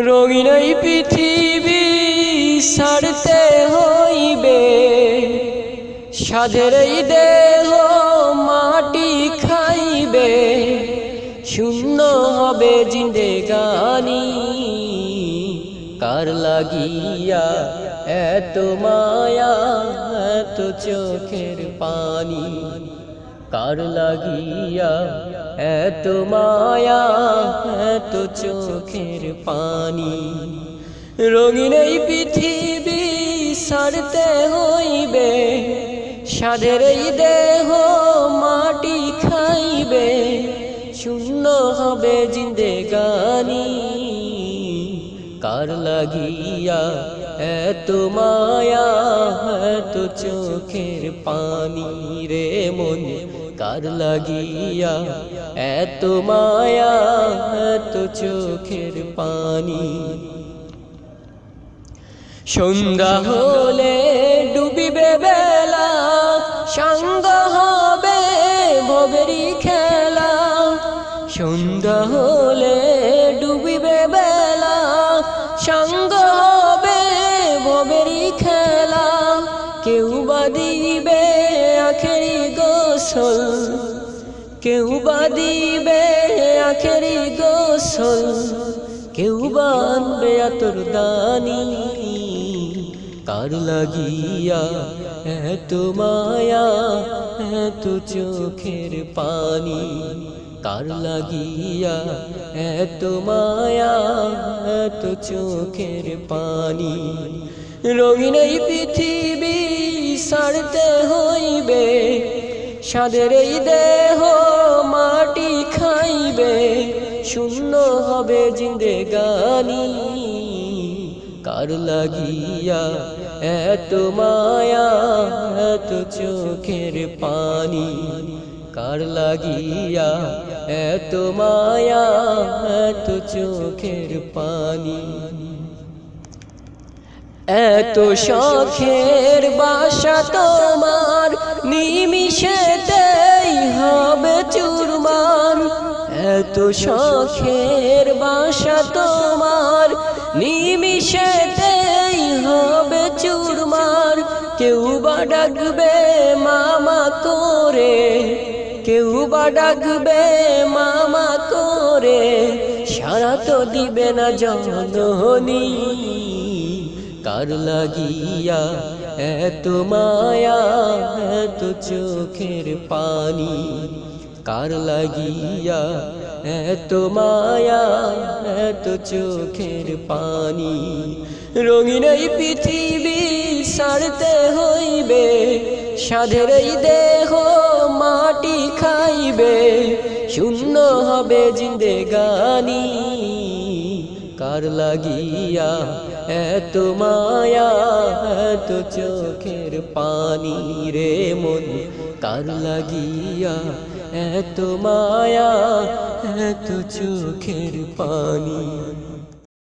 রঙিন এই পৃথিবী ছাড়তে হইবে, সাধের এই দেহ মাটি খাইবে, শূন্য হবে জিন্দেগানি। কার লাগিয়া এত মায়া এত চোখের পানি, কার লাগিয়া এত মায়া এত চোখের পানি। রঙিন এই পৃথিবী ছাড়তে হইবে, সাধের এই দেহ মাটি খাইবে, শূন্য হবে জিন্দেগানি। কার লাগিয়া এত মায়া এত চোখের পানি রে মন, কার লাগিয়া এত মায়া এত চোখের পানি। সন্ধ্যা হলে ডুবিবে বেলা, সাঙ্গ হবে ভবেরি খেলা। সন্ধ্যা হলে ডুবিবে বেলা, সাঙ্গ হবে ভবেরি খেলা। কেউ বা দিবে আখেরি গোসল, কেউ বা দিবে আখেরি গোসল, কেউ বা আনবে আতর দানি। কার লাগিয়া এত মায়া এত চোখের পানি, কার লাগিয়া এত মায়া এত চোখের পানি। রঙিন এই পৃথিবী ছাড়তে হইবে, সাধের এই দেহ মাটি খাইবে, শূন্য হবে জিন্দেগানি। কার লাগিয়া এত মায়া এত চোখের পানি, কার লাগিয়া এত মায়া এত চোখের পানি। এত শখের বাসা তোমার নিমিষেতেই হবে চুরমার। এত শখের বাসা তোমার নিমিষেতেই হবে চুরমার। কেউ বা ডাকবে মামা করে, কেউ বা ডাকবে মামা করে, সারা তো দিবে না জননী। কার লাগিয়া এত মায়া এত চোখের পানি, কার লাগিয়া এত মায়া এত চোখের পানি। রঙিন এই পৃথিবী ছাড়তে হইবে, সাধের এই দেহ মাটি খাইবে, শূন্য হবে জিন্দেগানি। কার লাগিয়া এত মায়া এত চোখের পানি রে মন, কার লাগিয়া এত মায়া এত চোখের পানি।